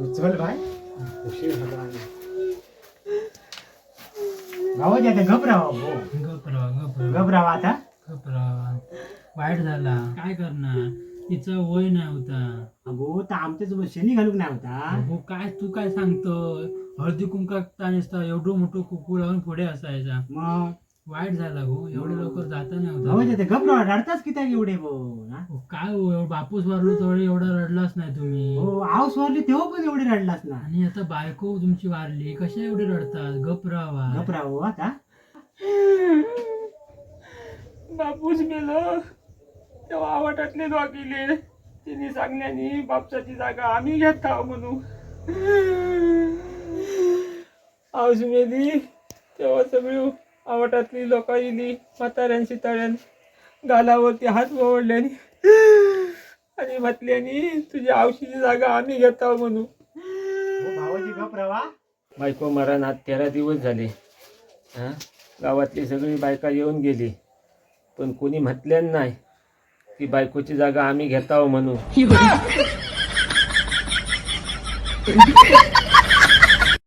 चल बाय उशीर झाला गावात आता घबरावा घबरावा आता वाईट झाला काय करणार तिचा वय नाही होता. अगो तर आमच्याच शनी घालूक नाही होता. अगो काय तू काय सांगतो हळदी कुंकात नसता एवढं मोठं कुकू लावून पुढे असायचा. मग वाईट झाला गो एवढे लवकर जाता नाही गावात होता. आता घबरावा रडताच किती एवढे भो काय हो एवढं बापूस वारलो तर एवढा रडलाच नाही तुम्ही. हो आऊस वारली तेव्हा पण एवढी रडलास ना. आणि आता बायको तुमची वारली कशा एवढे रडतात गप राहावा. घबरावो आता बापूस गेलो तेव्हा वाटातले दोघीले तिने सांगण्यानी बापसाची जागा आम्ही घेत आहो म्हणून आऊस मेली तेव्हा सगळी आवटातली लोक येली म्हाताऱ्यांशी तळ्यान गालावरती हात ओवडल्यानी आणि म्हटल्यानी तुझी आवशीची जागा आम्ही घेत आहो म्हणून. भावाची घबरावा बायको मरणात 13 दिवस झाले. हां गावातली सगळी बायका येऊन गेली पण कोणी म्हटल्यान नाही की बायकोची जागा आम्ही घेत आहो म्हणून.